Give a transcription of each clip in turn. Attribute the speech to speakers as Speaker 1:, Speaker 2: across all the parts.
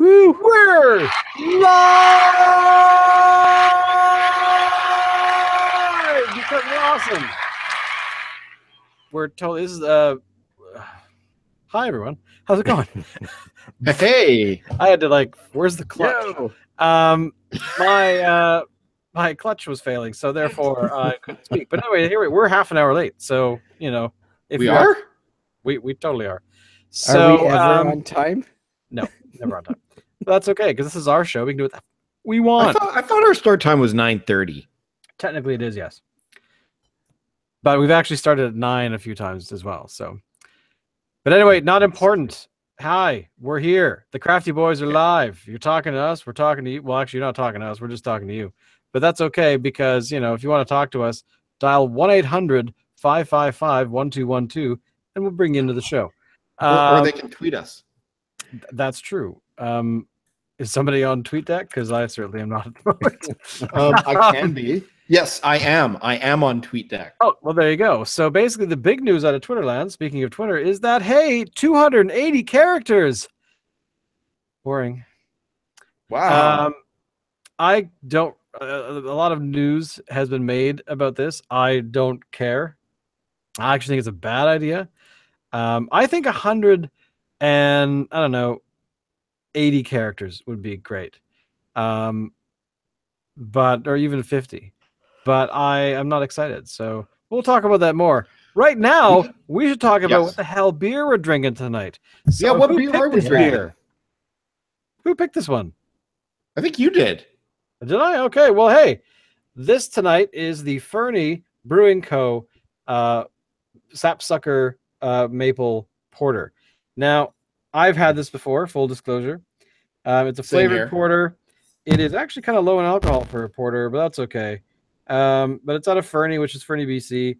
Speaker 1: Woo! We're live because we're awesome. We're totally. This is Hi everyone. How's it going?
Speaker 2: Hey.
Speaker 1: I had to where's the clutch? Yo. My clutch was failing, so therefore I couldn't speak. But anyway, we're half an hour late, so if
Speaker 2: we are.
Speaker 1: We totally are. So,
Speaker 3: are we ever on time?
Speaker 1: No, never on time. But that's okay because this is our show. We can do it we want.
Speaker 2: I thought our start time was 9:30.
Speaker 1: Technically, it is, yes. But we've actually started at 9 a few times as well. So, but anyway, not important. Hi, we're here. The Crafty Boys are live. You're talking to us. We're talking to you. Well, actually, you're not talking to us. We're just talking to you. But that's okay because if you want to talk to us, dial 1-800-555-1212, and we'll bring you into the show.
Speaker 2: Or they can tweet us.
Speaker 1: That's true. Is somebody on TweetDeck? Because I certainly am not at the moment.
Speaker 2: I can be. Yes, I am. I am on TweetDeck.
Speaker 1: Oh, well, there you go. So basically, the big news out of Twitterland, speaking of Twitter, is that, hey, 280 characters. Boring.
Speaker 2: Wow.
Speaker 1: I don't... a lot of news has been made about this. I don't care. I actually think it's a bad idea. I think 100 and, I don't know, 80 characters would be great. Or even 50. But I am not excited. So we'll talk about that more. Right now, we should talk about what the hell beer we're drinking tonight. So
Speaker 2: what beer are we drinking?
Speaker 1: Who picked this one?
Speaker 2: I think you did.
Speaker 1: Did I? Okay. Well, hey, this tonight is the Fernie Brewing Co. Sap Sucker Maple Porter. Now, I've had this before, full disclosure. It's a flavored porter. It is actually kind of low in alcohol for a porter, but that's okay. But it's out of Fernie, which is Fernie, BC.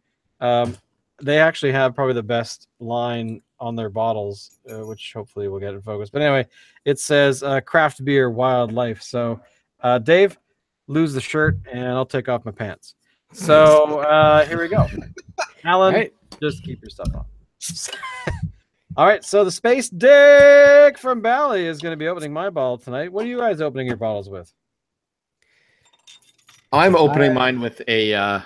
Speaker 1: They actually have probably the best line on their bottles, which hopefully we'll get in focus. But anyway, it says craft beer, wildlife. So, Dave, lose the shirt, and I'll take off my pants. So here we go. Alan, just keep your stuff on. All right, so the Space Dick from Bally is going to be opening my bottle tonight. What are you guys opening your bottles with?
Speaker 2: I'm opening mine with a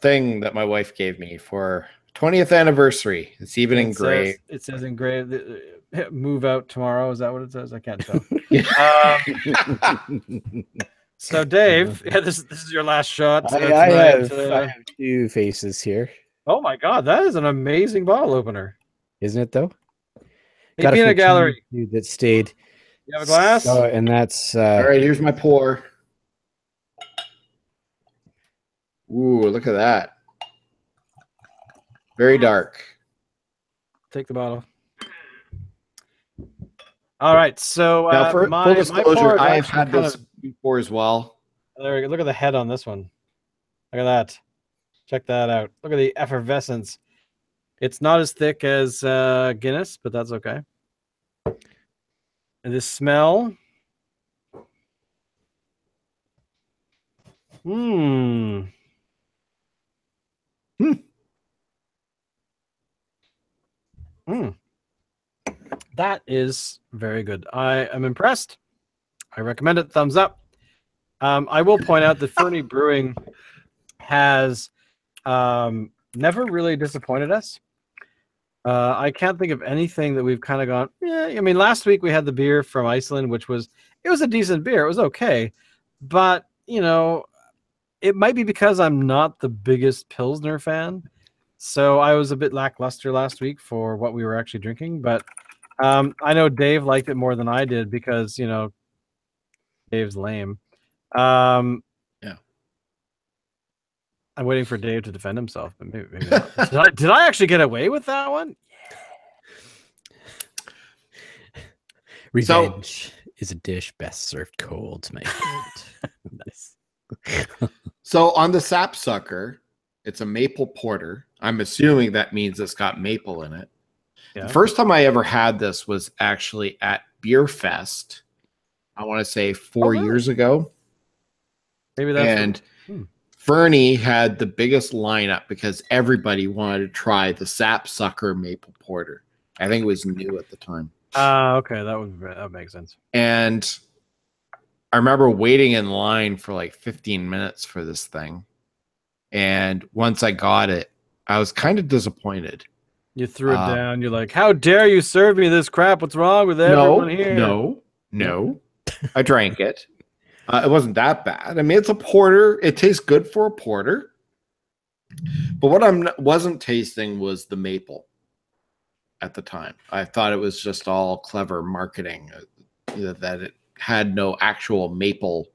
Speaker 2: thing that my wife gave me for 20th anniversary. It's even engraved.
Speaker 1: It says engraved. Move out tomorrow. Is that what it says? I can't tell. So, Dave, this is your last shot.
Speaker 3: I have 2 faces here.
Speaker 1: Oh my God, that is an amazing bottle opener,
Speaker 3: isn't it? Though.
Speaker 1: Hey, got Peanut Gallery
Speaker 3: that stayed.
Speaker 1: You have a glass?
Speaker 3: And that's
Speaker 2: all right. Here's my pour. Ooh, look at that. Very dark.
Speaker 1: Take the bottle. All right. So
Speaker 2: now, for full disclosure, I have had this before as well.
Speaker 1: There we go. Look at the head on this one. Look at that. Check that out. Look at the effervescence. It's not as thick as Guinness, but that's okay. And the smell. That is very good. I am impressed. I recommend it. Thumbs up. I will point out that Fernie Brewing has never really disappointed us. I can't think of anything that we've kind of gone, I mean, last week we had the beer from Iceland, which was a decent beer. It was okay. But, it might be because I'm not the biggest Pilsner fan. So I was a bit lackluster last week for what we were actually drinking. But I know Dave liked it more than I did because, Dave's lame. I'm waiting for Dave to defend himself, but maybe not. Did I actually get away with that one?
Speaker 3: Revenge is a dish best served cold, my friend.
Speaker 1: Nice.
Speaker 2: So on the Sap Sucker, it's a maple porter. I'm assuming that means it's got maple in it. Yeah. The first time I ever had this was actually at Beer Fest. I want to say 4 years ago.
Speaker 1: Maybe that's
Speaker 2: and Fernie had the biggest lineup because everybody wanted to try the Sap Sucker Maple Porter. I think it was new at the time.
Speaker 1: Okay, that makes sense.
Speaker 2: And I remember waiting in line for like 15 minutes for this thing. And once I got it, I was kind of disappointed.
Speaker 1: You threw it down. You're like, how dare you serve me this crap? What's wrong with everyone here?
Speaker 2: No. I drank it. It wasn't that bad. I mean, it's a porter. It tastes good for a porter. But what I wasn't tasting was the maple at the time. I thought it was just all clever marketing, that it had no actual maple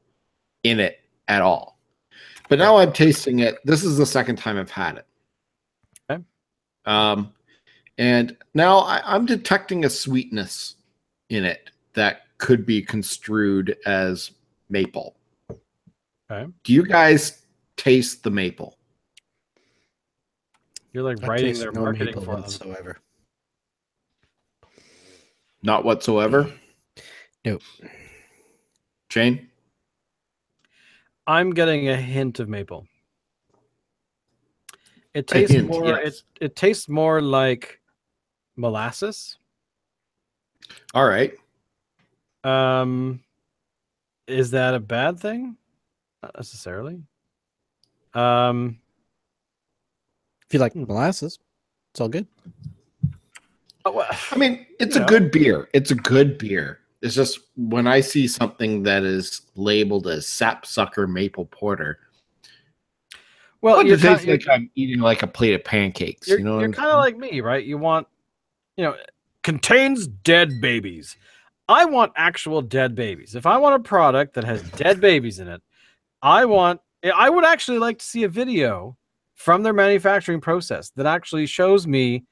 Speaker 2: in it at all. But now I'm tasting it. This is the second time I've had it.
Speaker 1: Okay.
Speaker 2: And now I'm detecting a sweetness in it that could be construed as maple.
Speaker 1: Okay.
Speaker 2: Do you guys taste the maple?
Speaker 1: You're like writing their marketing for whatsoever.
Speaker 2: Not whatsoever?
Speaker 3: Nope.
Speaker 2: Shane?
Speaker 1: I'm getting a hint of maple. It tastes more. Yes. It tastes more like molasses.
Speaker 2: All right.
Speaker 1: Is that a bad thing? Not necessarily.
Speaker 3: If you like molasses, it's all good.
Speaker 2: I mean, it's a good beer. It's a good beer. It's just when I see something that is labeled as Sap Sucker Maple Porter, well, it tastes like I'm eating like a plate of pancakes.
Speaker 1: You're kind of like me, right? You want, contains dead babies. I want actual dead babies. If I want a product that has dead babies in it, I would actually like to see a video from their manufacturing process that actually shows me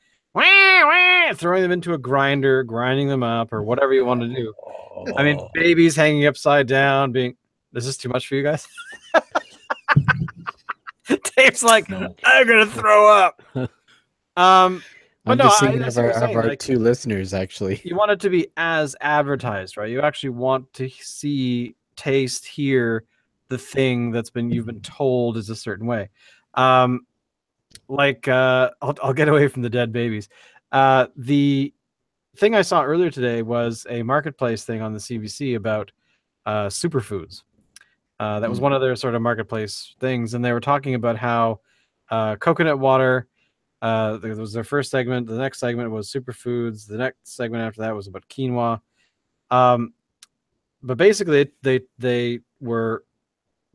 Speaker 1: throwing them into a grinder, grinding them up, or whatever you want to do. I mean, babies hanging upside down, is this too much for you guys? Dave's like, no. I'm gonna throw up.
Speaker 3: I'm just thinking of our two listeners, actually.
Speaker 1: You want it to be as advertised, right? You actually want to see, taste, hear the thing you've been told is a certain way. I'll get away from the dead babies. The thing I saw earlier today was a marketplace thing on the CBC about superfoods. That was one of their sort of marketplace things, and they were talking about how coconut water. There was their first segment. The next segment was superfoods. The next segment after that was about quinoa. But basically, they were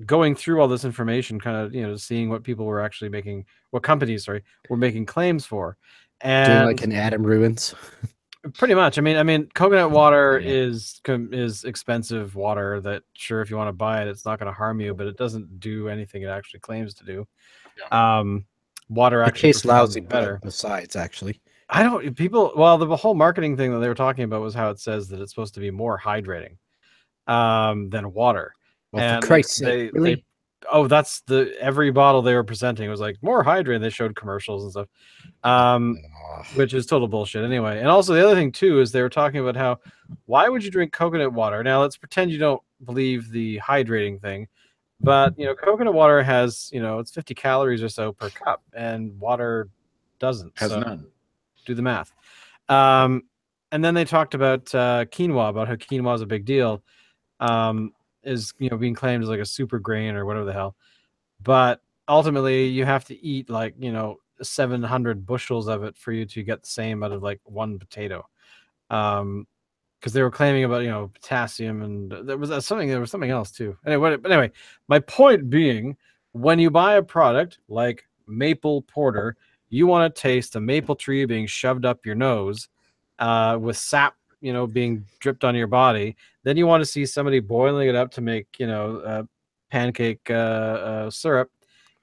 Speaker 1: going through all this information, kind of seeing what people were actually making, what companies were making claims for, and
Speaker 3: doing like an Adam Ruins.
Speaker 1: Pretty much. I mean, coconut water is expensive water that, sure, if you want to buy it, it's not going to harm you, but it doesn't do anything it actually claims to do.
Speaker 3: Yeah.
Speaker 1: Water actually
Speaker 3: tastes lousy better. Besides, actually,
Speaker 1: the whole marketing thing that they were talking about was how it says that it's supposed to be more hydrating than water.
Speaker 3: Well, and for Christ's sake, really?
Speaker 1: That's every bottle they were presenting was like more hydrating. They showed commercials and stuff, which is total bullshit anyway. And also the other thing too is they were talking about how, why would you drink coconut water? Now let's pretend you don't believe the hydrating thing, but coconut water has it's 50 calories or so per cup, and water doesn't.
Speaker 2: Has none.
Speaker 1: Do the math. And then they talked about quinoa, about how quinoa is a big deal. Is being claimed as like a super grain or whatever the hell, but ultimately you have to eat 700 bushels of it for you to get the same out of like one potato, because they were claiming about potassium, and there was something else too. Anyway, my point being, when you buy a product like maple porter, you want to taste a maple tree being shoved up your nose with sap being dripped on your body. Then you want to see somebody boiling it up to make pancake syrup,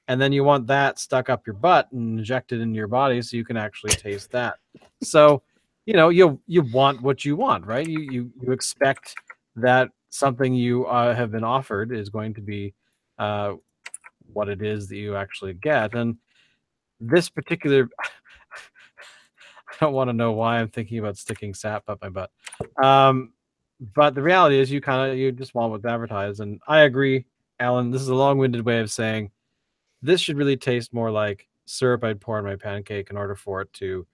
Speaker 1: and then you want that stuck up your butt and injected into your body so you can actually taste that. So you want what you want, right? You expect that something you have been offered is going to be what it is that you actually get. And this particular I don't want to know why I'm thinking about sticking sap up my butt. But the reality is you just want what's advertised. And I agree, Alan, this is a long-winded way of saying this should really taste more like syrup I'd pour on my pancake in order for it to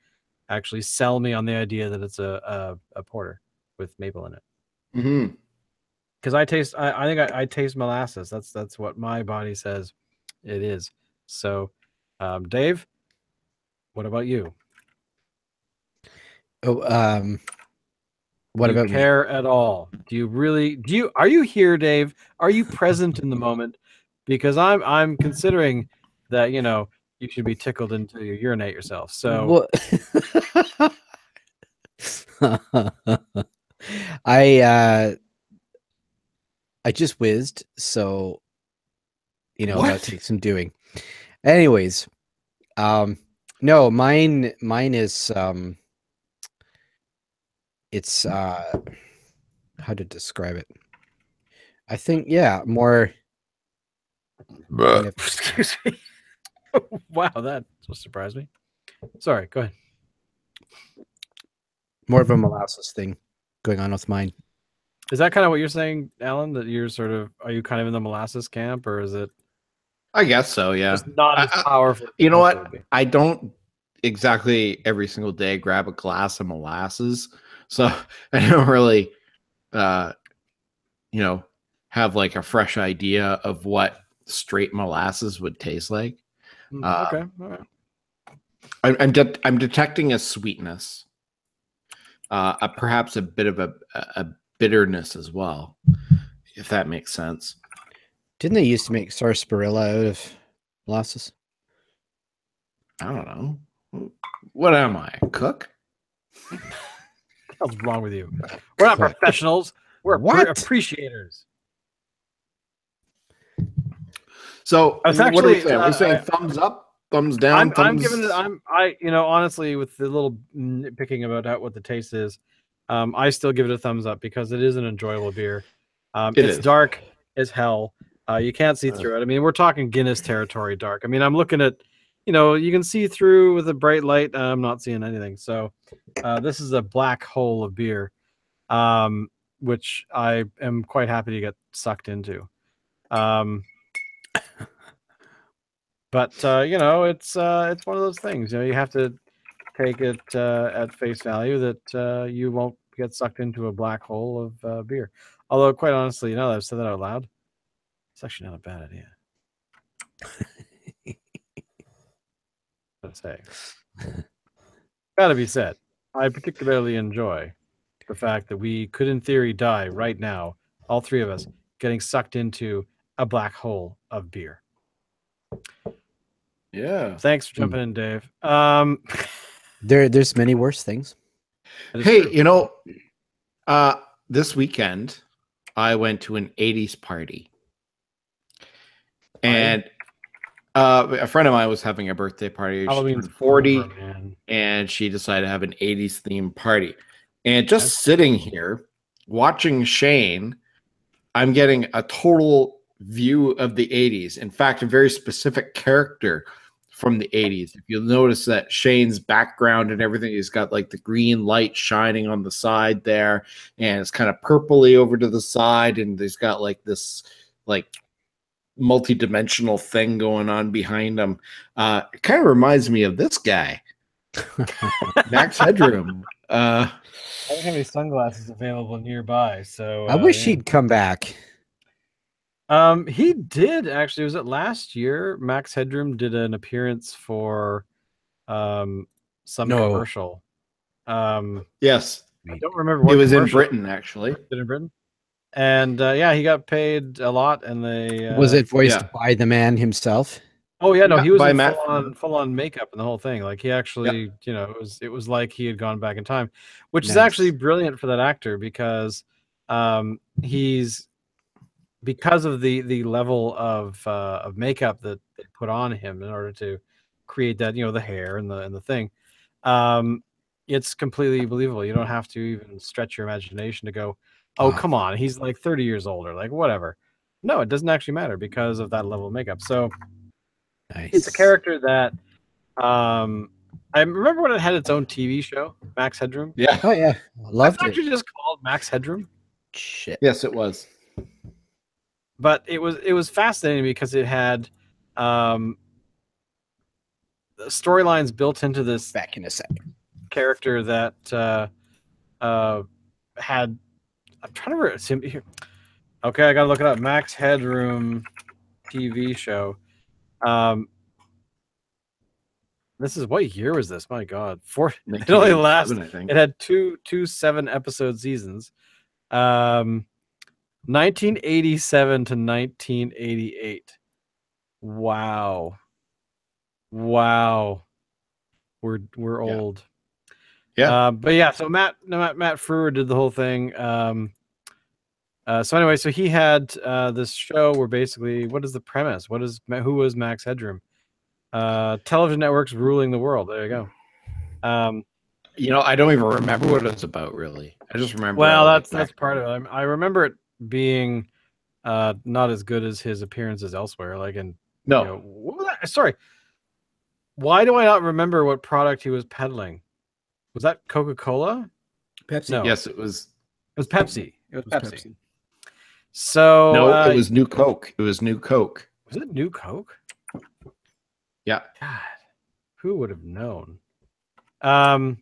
Speaker 1: actually sell me on the idea that it's a porter with maple in it.
Speaker 2: Mm-hmm.
Speaker 1: Because I taste, I think I taste molasses. That's what my body says it is. So, Dave, what about you?
Speaker 3: Oh, what
Speaker 1: do you
Speaker 3: about
Speaker 1: care at all? Do you really? Are you here, Dave? Are you present in the moment? Because I'm considering that you should be tickled until you urinate yourself. So
Speaker 3: I just whizzed, so that takes some doing. Anyways, no, mine is it's how to describe it. I think more kind of,
Speaker 1: excuse me. Wow, that surprised me. Sorry, go ahead.
Speaker 3: More of a molasses thing going on with mine.
Speaker 1: Is that kind of what you're saying, Alan? That you're are you kind of in the molasses camp, or is it?
Speaker 2: I guess so, yeah.
Speaker 1: It's not as powerful.
Speaker 2: You know what? I don't exactly every single day grab a glass of molasses, so I don't really, have like a fresh idea of what straight molasses would taste like.
Speaker 1: Okay, all right.
Speaker 2: I'm detecting a sweetness, perhaps a bit of a bitterness as well, if that makes sense.
Speaker 3: Didn't they used to make sarsaparilla out of molasses?
Speaker 2: I don't know. What am I, a cook?
Speaker 1: What's wrong with you? We're not professionals. We're appreciators.
Speaker 2: So what are we saying? We're saying thumbs up, thumbs down.
Speaker 1: I'm giving it. Honestly, with the little nitpicking about what the taste is, I still give it a thumbs up because it is an enjoyable beer. It's dark as hell. You can't see through it. I mean, we're talking Guinness territory dark. I mean, I'm looking at, you can see through with a bright light. I'm not seeing anything. So this is a black hole of beer, which I am quite happy to get sucked into. But it's one of those things. You have to take it at face value that you won't get sucked into a black hole of beer. Although, quite honestly, now that I've said that out loud, it's actually not a bad idea. Let's say, gotta be said. I particularly enjoy the fact that we could, in theory, die right now, all three of us, getting sucked into a black hole of beer.
Speaker 2: Yeah.
Speaker 1: Thanks for jumping in, Dave.
Speaker 3: There's many worse things.
Speaker 2: Hey, this weekend I went to an 80s party. And a friend of mine was having a birthday party. She turned 40, and she decided to have an 80s themed party. And just sitting here watching Shane, I'm getting a total view of the 80s. In fact, a very specific character from the 80s. If you'll notice that Shane's background and everything, he's got like the green light shining on the side there, and it's kind of purpley over to the side, and he's got like this like multi-dimensional thing going on behind him. It kind of reminds me of this guy, Max Headroom.
Speaker 1: I don't have any sunglasses available nearby, so
Speaker 3: I wish he'd come back.
Speaker 1: He did actually. Was it last year? Max Headroom did an appearance for some commercial.
Speaker 2: Yes,
Speaker 1: I don't remember what
Speaker 2: it was in Britain actually.
Speaker 1: In Britain, and he got paid a lot. And they
Speaker 3: was it voiced by the man himself?
Speaker 1: Oh yeah, no, he was in full on makeup and the whole thing. Like he actually, it was like he had gone back in time, which is actually brilliant for that actor because he's. Because of the level of makeup that they put on him in order to create that, the hair and the thing, it's completely believable. You don't have to even stretch your imagination to go, oh, come on, he's like 30 years older, like whatever. No, it doesn't actually matter because of that level of makeup. So it's a character that I remember when it had its own TV show, Max Headroom.
Speaker 2: Yeah.
Speaker 3: Oh yeah, loved it.
Speaker 1: Actually just called Max Headroom.
Speaker 3: Shit.
Speaker 2: Yes, it was.
Speaker 1: But it was fascinating because it had storylines built into this.
Speaker 3: Back in a second.
Speaker 1: character that had. I'm trying to remember. Here. Okay, I gotta look it up. Max Headroom TV show. This is what year was this? My God, it only lasts. I think it had two 7-episode seasons. 1987 to 1988. Wow. We're old.
Speaker 2: Yeah.
Speaker 1: But yeah, so Matt Frewer did the whole thing. So anyway, so he had this show where basically, what is the premise? Who was Max Headroom? Television networks ruling the world. There you go.
Speaker 2: I don't even remember what it was about, really. I just remember.
Speaker 1: Well, that's part of it. I remember it being not as good as his appearances elsewhere. Sorry. Why do I not remember what product he was peddling? Was that Coca-Cola?
Speaker 3: Pepsi.
Speaker 2: No. Yes, it was.
Speaker 1: It was Pepsi. It was Pepsi. So
Speaker 2: no, it was New Coke. It was New Coke.
Speaker 1: Was it New Coke?
Speaker 2: Yeah.
Speaker 1: God, who would have known? So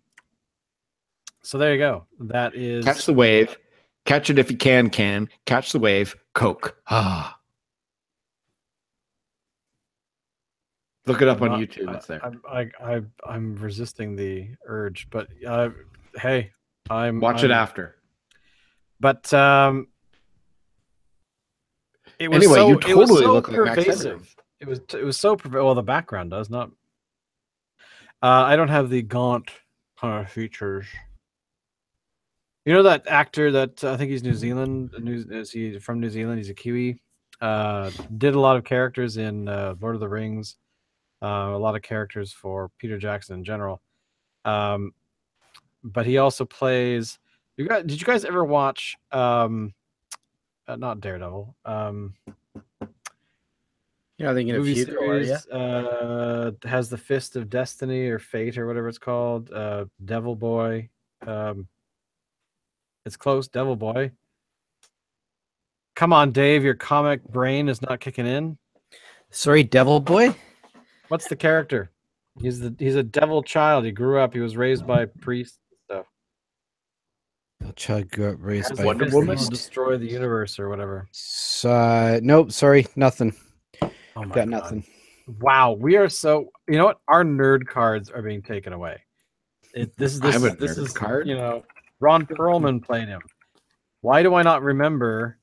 Speaker 1: there you go. That is
Speaker 2: Catch the Wave. Catch it if you can. Catch the Wave. Coke. Look it up on YouTube. It's there.
Speaker 1: I'm resisting the urge, but hey,
Speaker 2: watch it after.
Speaker 1: But it was
Speaker 2: anyway,
Speaker 1: so,
Speaker 2: you totally
Speaker 1: look
Speaker 2: like Max Headroom.
Speaker 1: It was so pervasive. Well, the background does not. I don't have the gaunt features. You know that actor that I think he's New Zealand? Is he from New Zealand? He's a Kiwi. Did a lot of characters in Lord of the Rings. A lot of characters for Peter Jackson in general. But he also plays. Did you guys ever watch? Not Daredevil.
Speaker 3: You're not thinking of Hugo,
Speaker 1: series, has the Fist of Destiny or Fate or whatever it's called. Devil Boy. It's close. Devil Boy. Come on, Dave. Your comic brain is not kicking in.
Speaker 3: Sorry, Devil Boy.
Speaker 1: What's the character? He's a devil child. He grew up. He was raised by priests and stuff.
Speaker 3: The child grew up raised by
Speaker 2: Wonder Woman.
Speaker 1: Destroy the universe or whatever.
Speaker 3: Nope. Sorry, nothing.
Speaker 1: Oh my
Speaker 3: God.
Speaker 1: Nothing. Wow, we are so. You know what? Our nerd cards are being taken away. This is
Speaker 2: card.
Speaker 1: Ron Perlman played him. Why do I not remember?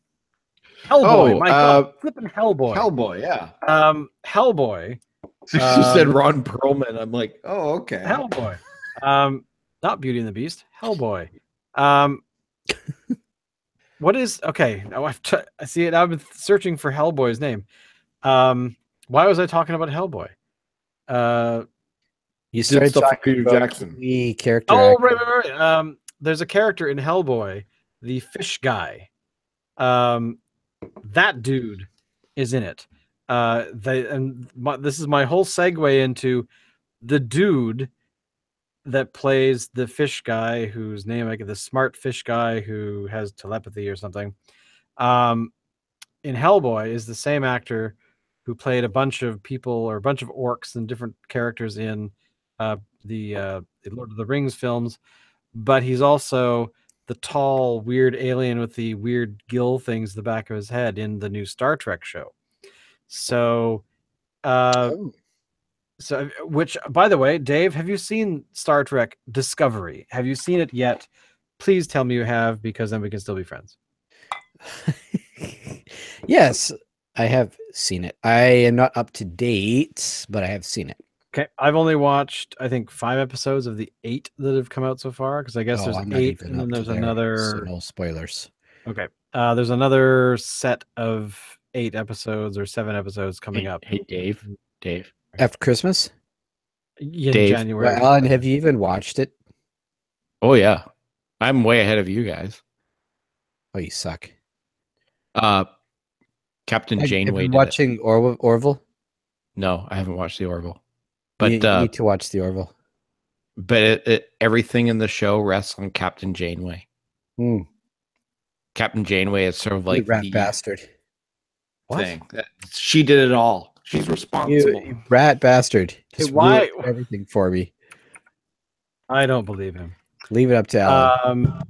Speaker 1: Hellboy. My God, flipping Hellboy.
Speaker 2: Hellboy, yeah.
Speaker 1: Hellboy.
Speaker 2: You said Ron Perlman. I'm like, oh, okay.
Speaker 1: Hellboy. Not Beauty and the Beast. Hellboy. What is okay? Now I see it. I've been searching for Hellboy's name. Why was I talking about Hellboy?
Speaker 3: You started talking
Speaker 2: Peter
Speaker 3: about
Speaker 2: Jackson.
Speaker 3: The character.
Speaker 1: Oh, right. There's a character in Hellboy, the fish guy. That dude is in it. This is my whole segue into the dude that plays the fish guy, whose name the smart fish guy who has telepathy or something. In Hellboy is the same actor who played a bunch of people or a bunch of orcs and different characters in the Lord of the Rings films, but he's also the tall, weird alien with the weird gill things in the back of his head in the new Star Trek show. So, which, by the way, Dave, have you seen Star Trek Discovery? Have you seen it yet? Please tell me you have, because then we can still be friends.
Speaker 3: Yes, I have seen it. I am not up to date, but I have seen it.
Speaker 1: Okay, I've only watched, I think, 5 episodes of the 8 that have come out so far, because I guess there's 8, and then there's another.
Speaker 3: So no spoilers.
Speaker 1: Okay, there's another set of 8 episodes or 7 episodes coming up.
Speaker 2: Hey, Dave.
Speaker 3: After Christmas?
Speaker 1: In January.
Speaker 3: Well, Alan, have you even watched it?
Speaker 2: Oh, yeah. I'm way ahead of you guys.
Speaker 3: Oh, you suck.
Speaker 2: Captain Janeway.
Speaker 3: Have you watching Orville?
Speaker 2: No, I haven't watched the Orville. But
Speaker 3: you need to watch the Orville.
Speaker 2: But everything in the show rests on Captain Janeway. Captain Janeway is sort of like
Speaker 3: rat bastard.
Speaker 2: Thing. She did it all. She's responsible.
Speaker 3: You rat bastard. Just
Speaker 1: why
Speaker 3: everything for me.
Speaker 1: I don't believe him.
Speaker 3: Leave it up to Alan.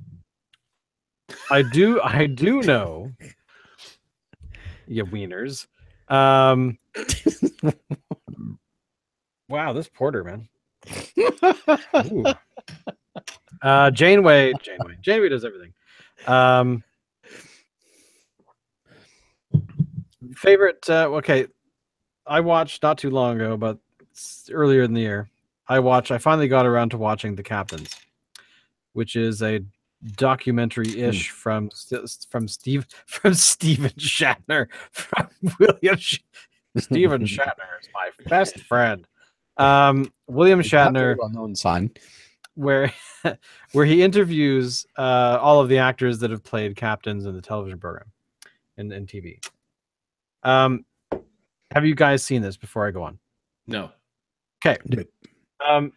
Speaker 1: I do know. Yeah, wieners. Wow, this porter, man. Ooh. Janeway does everything. Favorite. Okay, I watched not too long ago, but earlier in the year, I finally got around to watching The Captains, which is a documentary-ish from Steven Shatner, from William. Steven Shatner is my best friend. William Shatner,
Speaker 3: well-known son,
Speaker 1: where he interviews all of the actors that have played captains in the television program and TV. Have you guys seen this before I go on?
Speaker 2: No.
Speaker 1: Okay.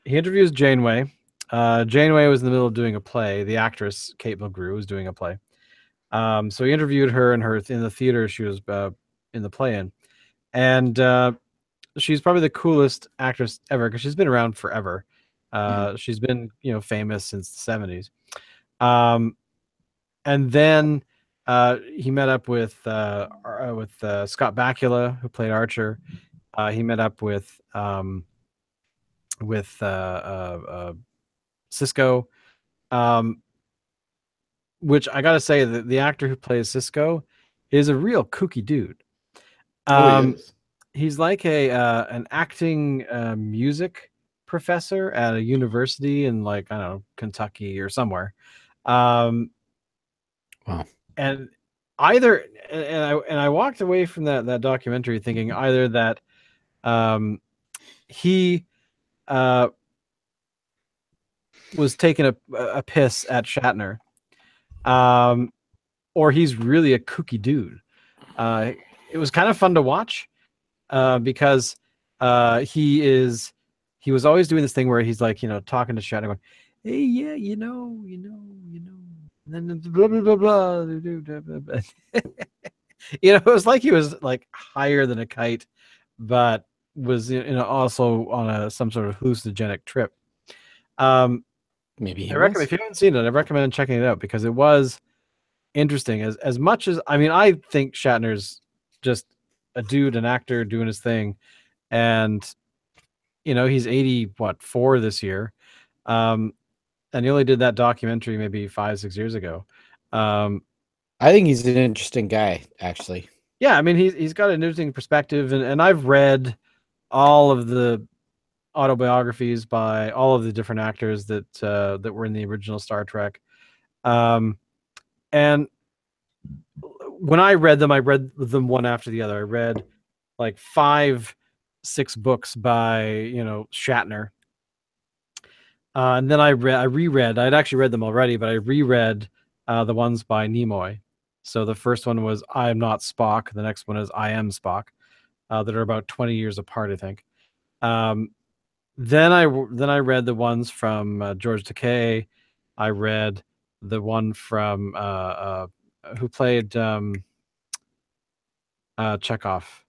Speaker 1: He interviews Janeway. Janeway was in the middle of doing a play. The actress Kate Mulgrew was doing a play. So he interviewed her in the theater she was in the play in, and she's probably the coolest actress ever because she's been around forever. She's been famous since the 70s. And then he met up with Scott Bakula, who played Archer. He met up with Cisco, which I gotta say that the actor who plays Cisco is a real kooky dude.
Speaker 2: He is.
Speaker 1: He's like an acting music professor at a university in, like, I don't know, Kentucky or somewhere.
Speaker 3: Wow.
Speaker 1: And I walked away from that documentary thinking either that he was taking a piss at Shatner, or he's really a kooky dude. It was kind of fun to watch because he was always doing this thing where he's like, talking to Shatner going, hey, yeah, and then blah blah blah blah. It was like he was like higher than a kite, but was also on some sort of hallucinogenic trip.
Speaker 3: Maybe
Speaker 1: I recommend, if you haven't seen it, I recommend checking it out because it was interesting. As much as I think Shatner's just a dude, an actor doing his thing, and he's 84 this year. And he only did that documentary maybe 5-6 years ago.
Speaker 3: I think he's an interesting guy, actually.
Speaker 1: Yeah, he's got an interesting perspective, and I've read all of the autobiographies by all of the different actors that were in the original Star Trek. And when I read them one after the other. I read like 5-6 books by Shatner. And then I reread. I'd actually read them already, but I reread the ones by Nimoy. So the first one was I Am Not Spock. The next one is I Am Spock. That are about 20 years apart, I think. Then I read the ones from George Takei. I read the one from who played Chekhov.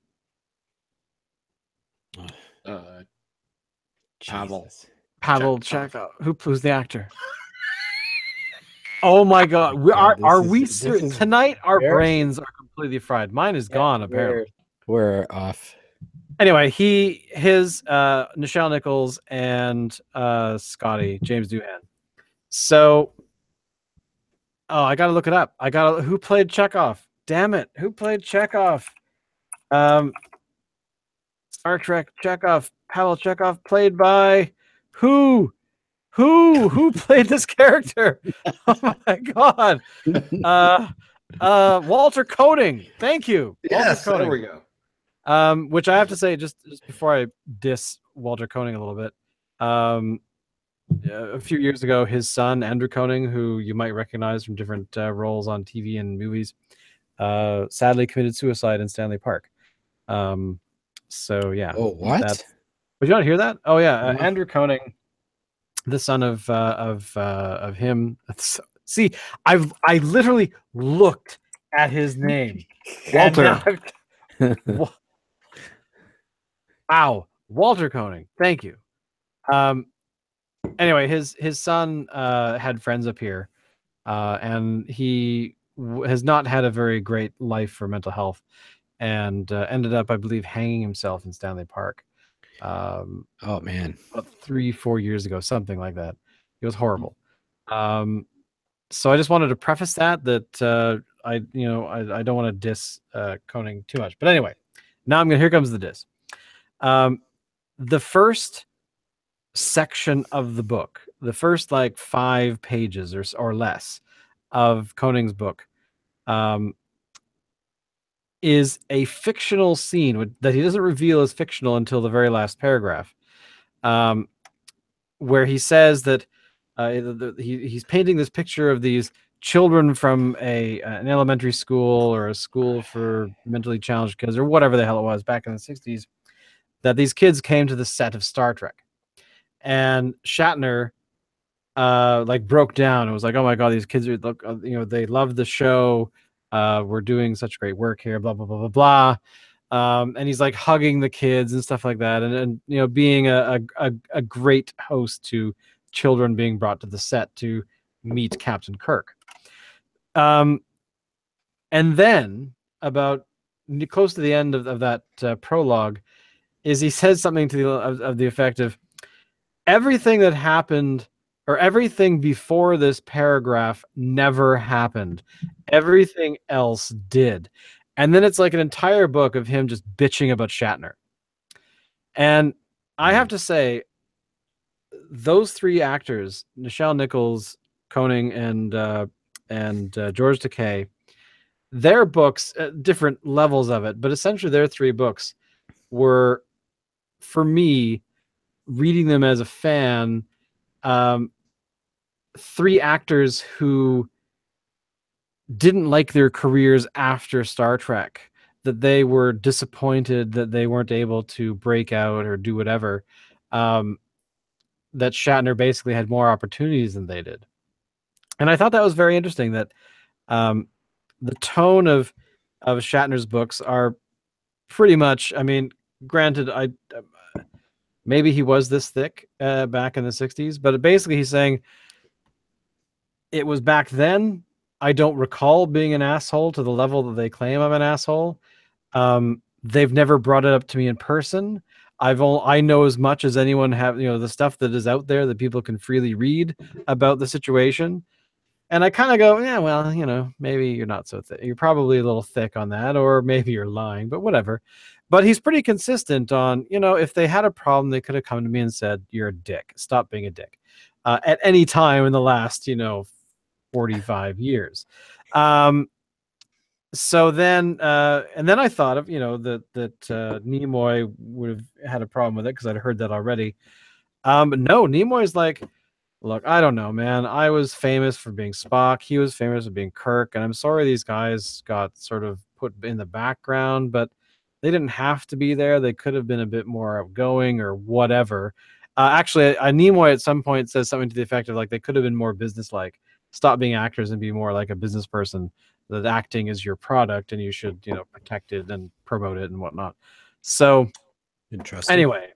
Speaker 1: Pavel Chekhov. Who's the actor? Oh my God! Are we serious tonight? Our brains are completely fried. Mine is gone. Apparently,
Speaker 3: we're off.
Speaker 1: Anyway, his Nichelle Nichols and Scotty James Doohan. So, I gotta look it up. Who played Chekhov? Damn it! Who played Chekhov? Star Trek Chekhov. Pavel Chekhov, played by who? Who played this character? Oh my God! Walter Koenig. Thank you.
Speaker 2: Yes,
Speaker 1: Walter
Speaker 2: there we go.
Speaker 1: Which I have to say, just before I diss Walter Koenig a little bit, a few years ago, his son Andrew Koenig, who you might recognize from different roles on TV and movies, sadly committed suicide in Stanley Park. So yeah.
Speaker 3: Oh, what?
Speaker 1: Would you not hear that? Oh yeah, Andrew Koenig, the son of him. See, I literally looked at his name,
Speaker 2: Walter.
Speaker 1: Wow, Walter Koenig. Thank you. anyway, his son had friends up here, and he has not had a very great life for mental health, and ended up, I believe, hanging himself in Stanley Park.
Speaker 3: Oh man,
Speaker 1: about 3-4 years ago, something like that. It was horrible. So I just wanted to preface that I don't want to diss Koning too much, but anyway, now here comes the diss. The first section of the book, the first like 5 pages or less of Koning's book, is a fictional scene that he doesn't reveal as fictional until the very last paragraph, where he says that he's painting this picture of these children from an elementary school or a school for mentally challenged kids or whatever the hell it was back in the 60s, that these kids came to the set of Star Trek. And Shatner like broke down. It was like, oh my God, these kids they love the show. We're doing such great work here, blah, blah, blah, blah, blah. And he's like hugging the kids and stuff like that. And being a great host to children being brought to the set to meet Captain Kirk. And then about close to the end of that prologue is he says something of the effect of everything that happened or everything before this paragraph never happened. Everything else did. And then it's like an entire book of him just bitching about Shatner. And I have to say, those 3 actors, Nichelle Nichols, Koning, and George Takei, their books, different levels of it, but essentially their 3 books were, for me, reading them as a fan, 3 actors who didn't like their careers after Star Trek, that they were disappointed that they weren't able to break out or do whatever, that Shatner basically had more opportunities than they did. And I thought that was very interesting, that the tone of Shatner's books are pretty much, I mean, granted, maybe he was this thick back in the 60s, but basically he's saying it was back then. I don't recall being an asshole to the level that they claim I'm an asshole. They've never brought it up to me in person. I know as much as anyone have, the stuff that is out there that people can freely read about the situation. And I kind of go, yeah, well, maybe you're not so thick. You're probably a little thick on that, or maybe you're lying, but whatever. But he's pretty consistent on, if they had a problem, they could have come to me and said, you're a dick. Stop being a dick. At any time in the last, 45 years. So then, and then I thought of, that Nimoy would have had a problem with it because I'd heard that already. But no, Nimoy's like, look, I don't know, man. I was famous for being Spock. He was famous for being Kirk. And I'm sorry these guys got sort of put in the background, but they didn't have to be there. They could have been a bit more outgoing or whatever. Actually, Nimoy at some point says something to the effect of like, they could have been more businesslike. Stop being actors and be more like a business person, that acting is your product and you should, protect it and promote it and whatnot. So
Speaker 3: interesting.
Speaker 1: Anyway,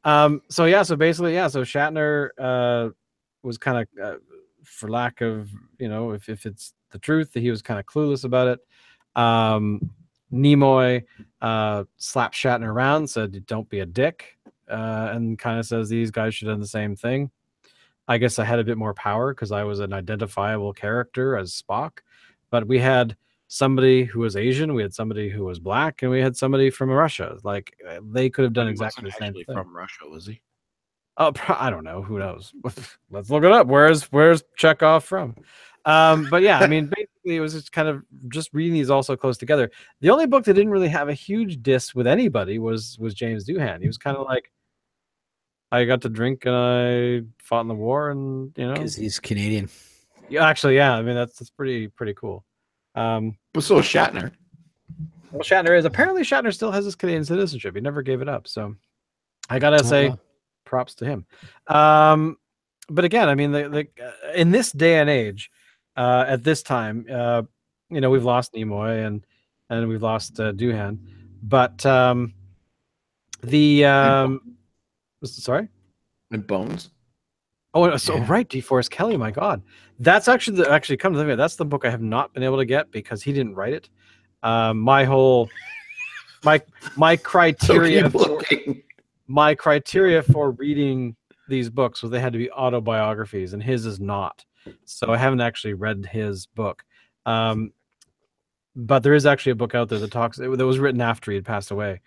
Speaker 1: so basically, so Shatner was kind of, for lack of, if it's the truth, that he was kind of clueless about it. Nimoy slapped Shatner around, said, don't be a dick, and kind of says these guys should have done the same thing. I guess I had a bit more power because I was an identifiable character as Spock, but we had somebody who was Asian, we had somebody who was black, and we had somebody from Russia. Like, they could have done exactly the same thing.
Speaker 2: From Russia, was he?
Speaker 1: Oh, I don't know. Who knows? Let's look it up. Where's Chekhov from? But yeah, I mean, basically, it was just kind of just reading these all so close together. The only book that didn't really have a huge diss with anybody was James Doohan. He was kind of like, I got to drink and I fought in the war, and
Speaker 3: because he's Canadian.
Speaker 1: Yeah, actually, yeah. I mean, that's pretty cool.
Speaker 2: But so is Shatner.
Speaker 1: Well, Shatner is, apparently Shatner still has his Canadian citizenship. He never gave it up. So I gotta say, props to him. But again, I mean, the in this day and age, at this time, we've lost Nimoy and we've lost Doohan, but sorry,
Speaker 2: And Bones.
Speaker 1: Oh, so right, DeForest Kelly. My God, that's actually come to think of it, that's the book I have not been able to get because he didn't write it. My criteria my criteria for reading these books was they had to be autobiographies, and his is not. So I haven't actually read his book. But there is actually a book out there that was written after he had passed away,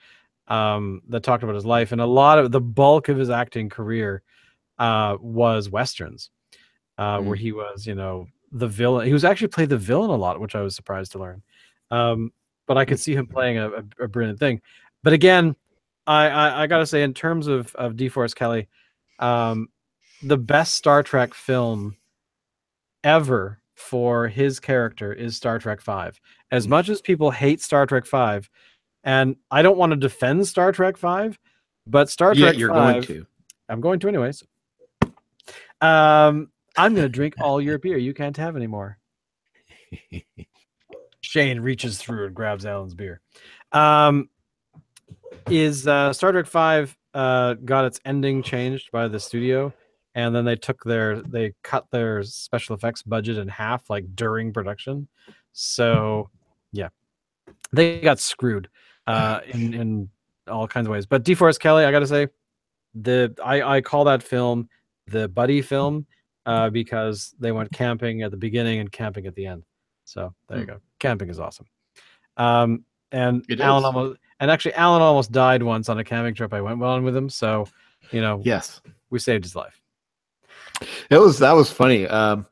Speaker 1: that talked about his life, and a lot of the bulk of his acting career was westerns, where he was, the villain. He was actually played the villain a lot, which I was surprised to learn. But I could see him playing a brilliant thing. But again, I gotta say, in terms of DeForest Kelly, the best Star Trek film ever for his character is Star Trek V. As much as people hate Star Trek V, and I don't want to defend Star Trek V, but Star Trek
Speaker 2: you're
Speaker 1: V,
Speaker 2: going to.
Speaker 1: I'm going to anyways. I'm going to drink all your beer. You can't have any more. Shane reaches through and grabs Alan's beer. Star Trek V got its ending changed by the studio, and then they cut their special effects budget in half, like during production. So yeah, they got screwed in all kinds of ways. But DeForest Kelly, I got to say, I call that film the buddy film because they went camping at the beginning and camping at the end. So there you go. Camping is awesome. And Alan almost died once on a camping trip I went on with him. So,
Speaker 2: yes,
Speaker 1: we saved his life.
Speaker 2: That was funny. I'll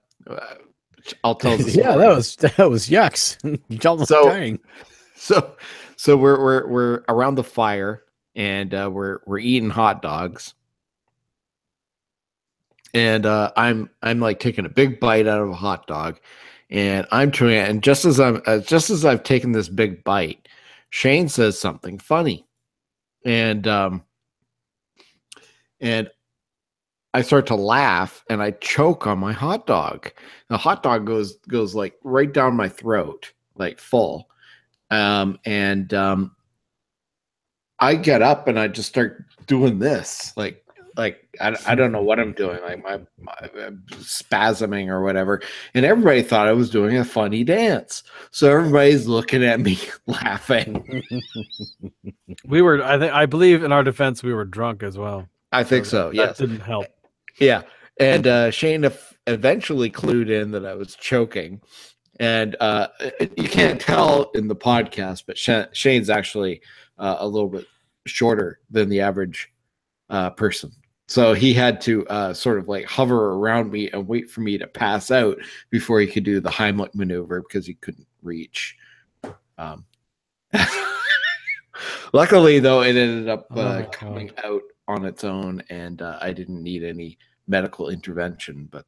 Speaker 2: tell the story.
Speaker 3: Yeah, that was yucks. You're almost dying.
Speaker 2: So we're around the fire and we're eating hot dogs. And I'm like taking a big bite out of a hot dog, and I'm chewing it. And just as I've taken this big bite, Shane says something funny, and I start to laugh, and I choke on my hot dog. The hot dog goes like right down my throat, like full. I get up and I just start doing this, like I don't know what I'm doing, like my spasming or whatever, and everybody thought I was doing a funny dance, so everybody's looking at me laughing.
Speaker 1: I believe in our defense, we were drunk as well.
Speaker 2: I think so. Yes,
Speaker 1: that didn't help.
Speaker 2: Yeah, and Shane eventually clued in that I was choking, and you can't tell in the podcast, but Shane's actually a little bit shorter than the average person. So he had to sort of like hover around me and wait for me to pass out before he could do the Heimlich maneuver because he couldn't reach. Luckily, though, it ended up coming out on its own, and I didn't need any medical intervention. But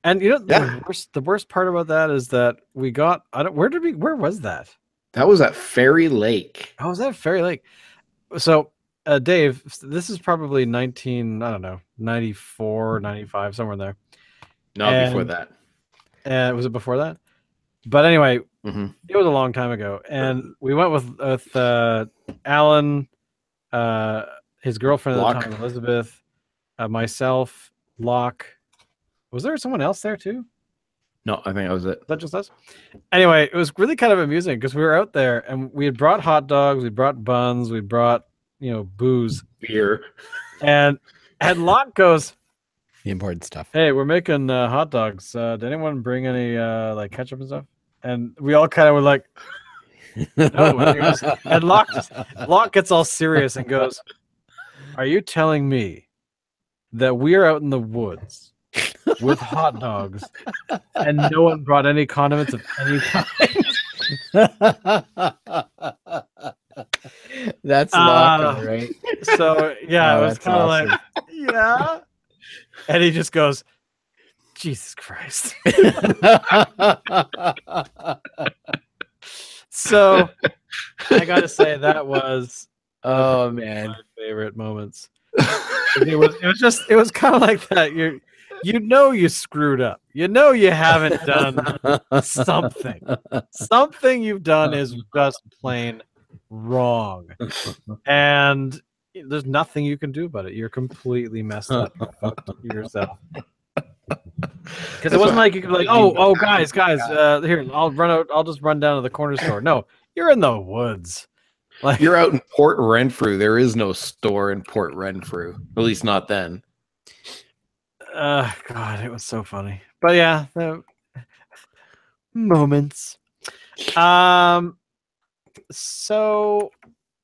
Speaker 1: and the worst part about that is that we got where was that?
Speaker 2: That was at Fairy Lake.
Speaker 1: Oh, was that Fairy Lake? So. Dave, this is probably 94, 95, somewhere in there.
Speaker 2: No, before that.
Speaker 1: And was it before that? But anyway, It was a long time ago. And we went with Alan, his girlfriend at the time, Elizabeth, myself, Locke. Was there someone else there too?
Speaker 2: No, I think that was it.
Speaker 1: Was that just us? Anyway, it was really kind of amusing because we were out there and we had brought hot dogs, we brought buns, we brought booze,
Speaker 2: beer,
Speaker 1: and Locke goes,
Speaker 3: the important stuff.
Speaker 1: Hey, we're making hot dogs. Did anyone bring any like ketchup and stuff? And we all kind of were like, no. And Locke gets all serious and goes, are you telling me that we're out in the woods with hot dogs and no one brought any condiments of any kind?
Speaker 3: That's Locke, right?
Speaker 1: So yeah, it was kind of awesome. Like, yeah. And he just goes, Jesus Christ. So I gotta say that was
Speaker 3: man,
Speaker 1: my favorite moments. It was kind of like that. You screwed up. You haven't done something. Something you've done is just plain wrong. And there's nothing you can do about it. You're completely messed up. You fucked yourself. Because it wasn't like you could be like, oh, guys, here, I'll run out. I'll just run down to the corner store. No, you're in the woods. Like
Speaker 2: You're out in Port Renfrew. There is no store in Port Renfrew, at least not then.
Speaker 1: God, it was so funny. But yeah, the moments. So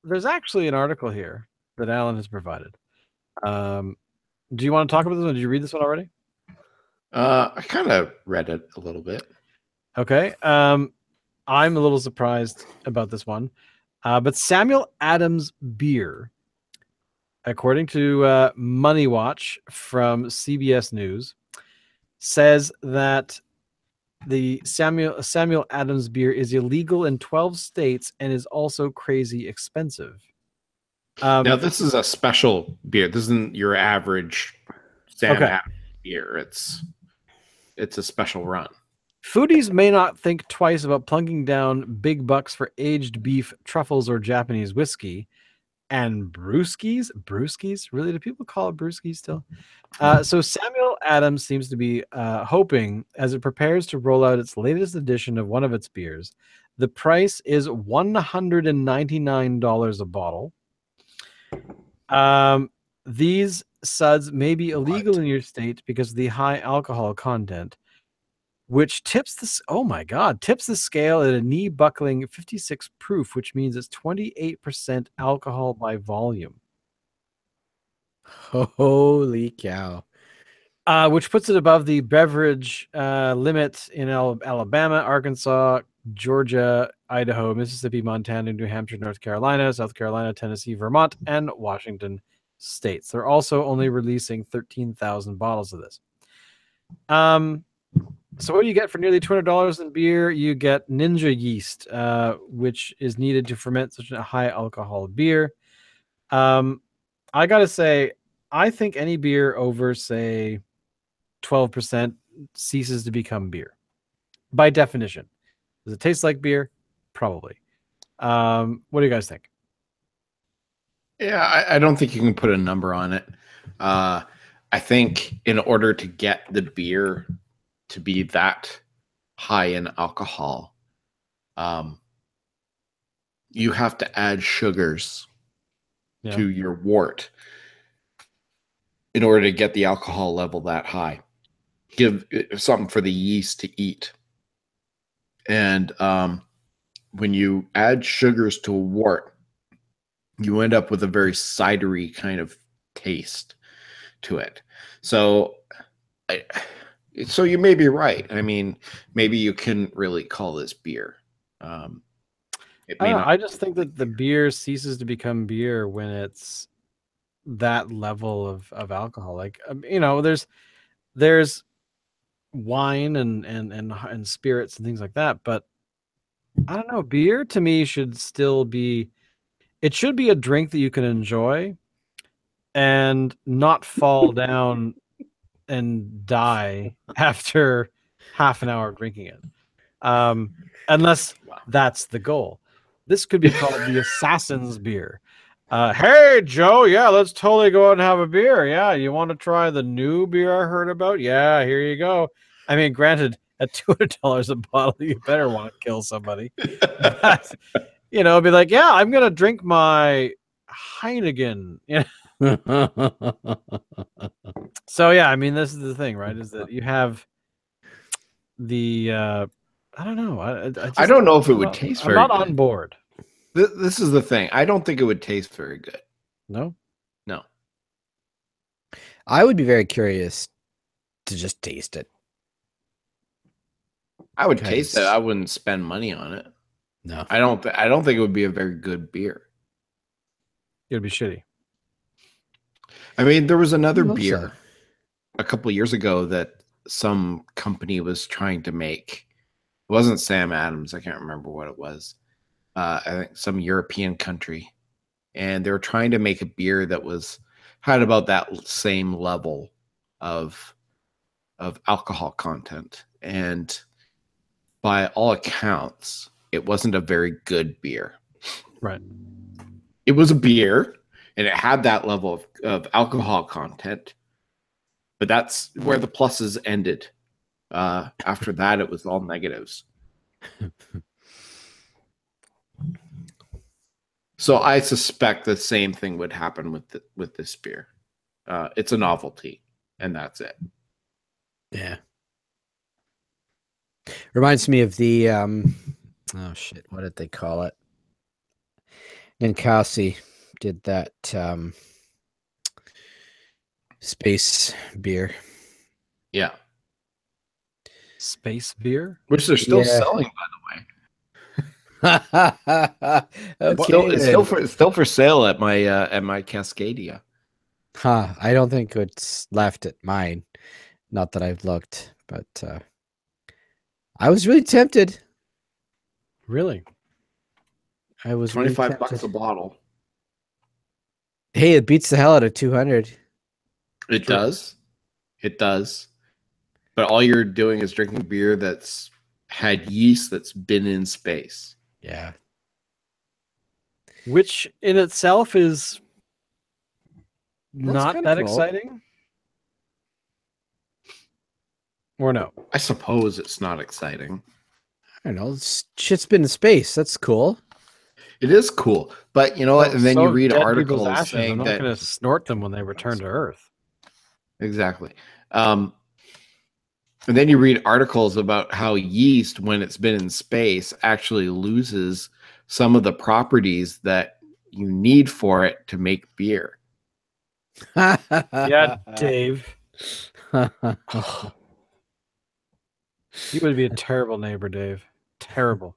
Speaker 1: there's actually an article here that Alan has provided. Do you want to talk about this one? Did you read this one already?
Speaker 2: I kind of read it a little bit.
Speaker 1: Okay. I'm a little surprised about this one. But Samuel Adams beer, according to Money Watch from CBS News, says that the Samuel Adams beer is illegal in 12 states and is also crazy expensive.
Speaker 2: Now, this is a special beer. This isn't your average Sam Adams beer. It's a special run.
Speaker 1: Foodies may not think twice about plunking down big bucks for aged beef, truffles, or Japanese whiskey. And brewskis? Brewskis? Really? Do people call it brewskis still? So Samuel Adams seems to be hoping, as it prepares to roll out its latest edition of one of its beers, the price is $199 a bottle. These suds may be illegal in your state because of the high alcohol content, which tips the scale at a knee-buckling 56 proof, which means it's 28% alcohol by volume.
Speaker 3: Holy cow.
Speaker 1: Which puts it above the beverage limit in Alabama, Arkansas, Georgia, Idaho, Mississippi, Montana, New Hampshire, North Carolina, South Carolina, Tennessee, Vermont, and Washington states. They're also only releasing 13,000 bottles of this. So what do you get for nearly $200 in beer? You get Ninja yeast, which is needed to ferment such a high alcohol beer. I gotta say, I think any beer over, say, 12% ceases to become beer by definition. Does it taste like beer? Probably. What do you guys think?
Speaker 2: Yeah, I don't think you can put a number on it. I think in order to get the beer to be that high in alcohol, you have to add sugars to your wort in order to get the alcohol level that high. Give something for the yeast to eat. And when you add sugars to a wort, you end up with a very cidery kind of taste to it. So you may be right. I mean, maybe you couldn't really call this beer.
Speaker 1: I just think that the beer ceases to become beer when it's that level of alcohol. Like, there's wine and spirits and things like that, but I don't know. Beer to me should still be. It should be a drink that you can enjoy and not fall down and die after half an hour of drinking it. Unless that's the goal. This could be called the Assassin's beer. Hey, Joe, yeah, let's totally go out and have a beer. Yeah, you want to try the new beer I heard about? Yeah, here you go. I mean, granted, at $200 a bottle, you better want to kill somebody. But, be like, yeah, I'm going to drink my Heineken. So, yeah, I mean, this is the thing, right? Is that you have the, I don't know.
Speaker 2: I don't know if it would taste very good.
Speaker 1: I'm not on board.
Speaker 2: This is the thing. I don't think it would taste very good.
Speaker 1: No?
Speaker 2: No.
Speaker 3: I would be very curious to just taste it.
Speaker 2: I would taste it. I wouldn't spend money on it.
Speaker 3: No.
Speaker 2: I don't think it would be a very good beer.
Speaker 1: It would be shitty.
Speaker 2: I mean, there was another beer a couple of years ago that some company was trying to make. It wasn't Sam Adams. I can't remember what it was. I think some European country. And they were trying to make a beer that had about that same level of alcohol content. And by all accounts, it wasn't a very good beer.
Speaker 1: Right.
Speaker 2: It was a beer. and it had that level of alcohol content. But that's where the pluses ended. After that, it was all negatives. So I suspect the same thing would happen with this beer. It's a novelty, and that's it.
Speaker 3: Yeah. Reminds me of the oh shit, what did they call it? Ninkasi did that space beer.
Speaker 2: Yeah.
Speaker 1: Space beer?
Speaker 2: Which they're still selling, by the way.
Speaker 3: Okay.
Speaker 2: It's still for sale at my Cascadia.
Speaker 3: Huh. I don't think it's left at mine. Not that I've looked, but I was really tempted.
Speaker 1: Really?
Speaker 3: I was
Speaker 2: $25
Speaker 3: really
Speaker 2: a bottle.
Speaker 3: Hey, it beats the hell out of 200.
Speaker 2: It does. It does. But all you're doing is drinking beer that's had yeast that's been in space.
Speaker 3: Yeah.
Speaker 1: Which in itself is not that
Speaker 3: cool.
Speaker 1: exciting. Or no?
Speaker 2: I suppose it's not exciting.
Speaker 3: I don't know. Shit's been in space. That's cool.
Speaker 2: It is cool. But you know what? And then you read articles saying
Speaker 1: I'm not
Speaker 2: that
Speaker 1: going to snort them when they return to Earth.
Speaker 2: Exactly. And then you read articles about how yeast, when it's been in space, actually loses some of the properties that you need for it to make beer.
Speaker 1: Yeah, Dave. You would be a terrible neighbor, Dave. Terrible.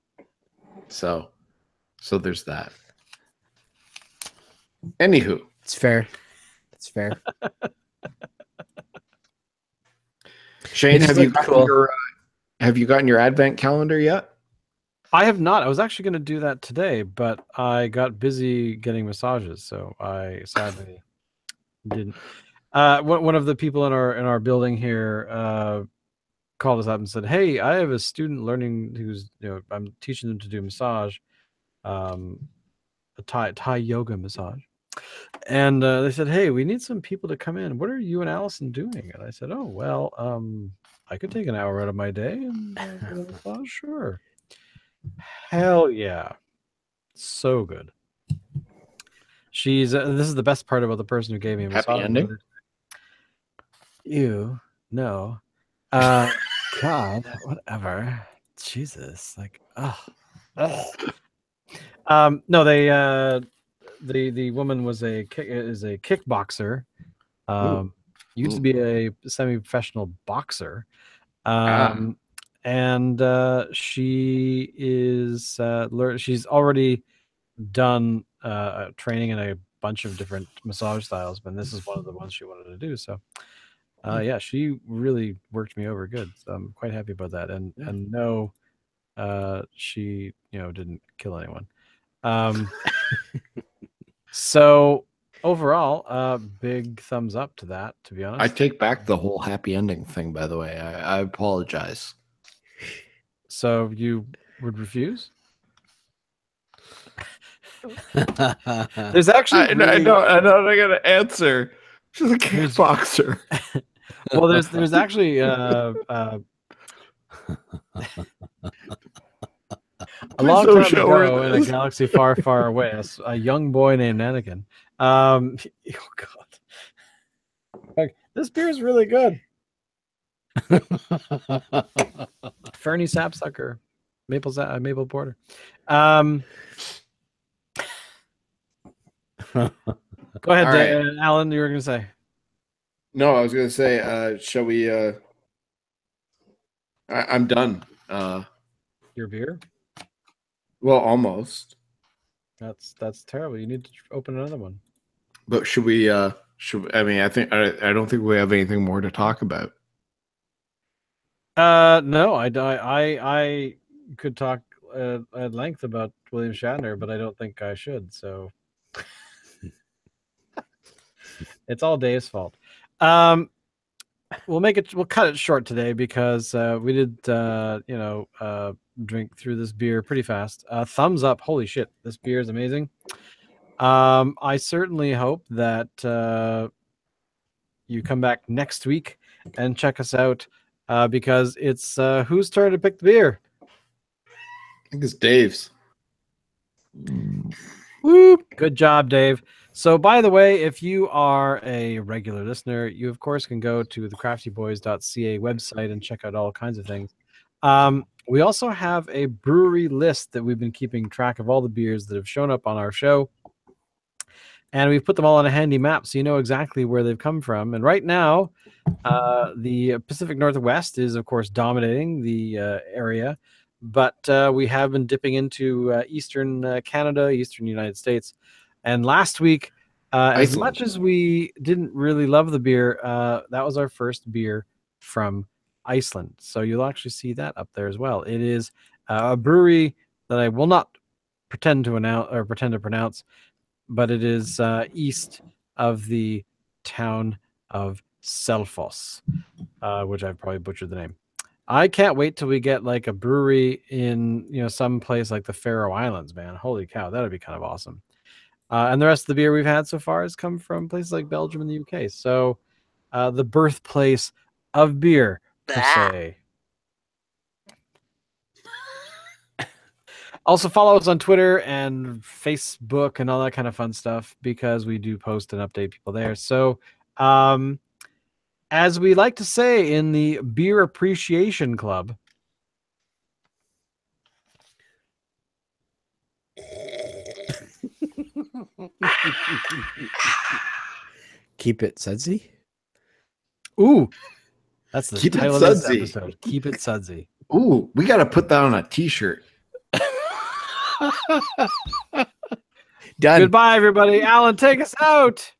Speaker 2: So there's that. Anywho.
Speaker 3: It's fair. It's fair.
Speaker 2: Shane, have you gotten your advent calendar yet?
Speaker 1: I have not. I was actually going to do that today, but I got busy getting massages, so I sadly didn't. One of the people in our building here called us up and said, "Hey, I have a student learning who's I'm teaching them to do massage, a Thai yoga massage." And they said, "Hey, we need some people to come in. What are you and Allison doing?" And I said, "Oh, well, I could take an hour out of my day and get a massage. Sure." Hell yeah. So good. She's this is the best part about the person who gave me a massage.
Speaker 2: Happy ending?
Speaker 1: Ew. No. God, whatever. Jesus. Like, oh. No, they the woman was a kickboxer. Used to be a semi-professional boxer. And she is she's already done training in a bunch of different massage styles, but this is one of the ones she wanted to do. So yeah, she really worked me over good. So I'm quite happy about that. And no, she didn't kill anyone. So overall, big thumbs up to that, to be honest.
Speaker 2: I take back the whole happy ending thing, by the way. I apologize.
Speaker 1: So you would refuse? There's actually
Speaker 2: I know I got to answer. She's a kickboxer.
Speaker 1: Well, there's actually a long time ago in a galaxy far, far away, a young boy named Anakin. Oh God, like, this beer is really good. Fernie Sap Sucker, maple porter. Go ahead, right. Alan. You were going to say?
Speaker 2: No, I was going to say, shall we? I'm done.
Speaker 1: Your beer?
Speaker 2: Well, almost.
Speaker 1: That's terrible. You need to open another one.
Speaker 2: But should we? I mean, I don't think we have anything more to talk about.
Speaker 1: No, I could talk at length about William Shatner, but I don't think I should. So it's all Dave's fault. We'll cut it short today because we did drink through this beer pretty fast. Thumbs up! Holy shit, this beer is amazing. I certainly hope that you come back next week and check us out because it's whose turn to pick the beer?
Speaker 2: I think it's Dave's.
Speaker 1: Whoop. Good job, Dave. So, by the way, if you are a regular listener, you of course can go to the craftyboys.ca website and check out all kinds of things. We also have a brewery list that we've been keeping track of all the beers that have shown up on our show. And we've put them all on a handy map so you know exactly where they've come from. And right now, the Pacific Northwest is, of course, dominating the area. But we have been dipping into Eastern Canada, Eastern United States. And last week, as much as we didn't really love the beer, that was our first beer from Iceland. So you'll actually see that up there as well. It is a brewery that I will not pretend to pronounce, but it is east of the town of Selfoss, which I've probably butchered the name. I can't wait till we get like a brewery in some place like the Faroe Islands, man. Holy cow, that'd be kind of awesome. And the rest of the beer we've had so far has come from places like Belgium and the UK. So the birthplace of beer, per se. Also follow us on Twitter and Facebook and all that kind of fun stuff because we do post and update people there. So as we like to say in the Beer Appreciation Club,
Speaker 3: keep it sudsy.
Speaker 1: Ooh, that's the
Speaker 2: Keep
Speaker 1: title
Speaker 2: it
Speaker 1: of this
Speaker 2: sudsy.
Speaker 1: episode. Keep it sudsy.
Speaker 2: Ooh, we got to put that on a t-shirt.
Speaker 3: Done.
Speaker 1: Goodbye, everybody. Alan, take us out.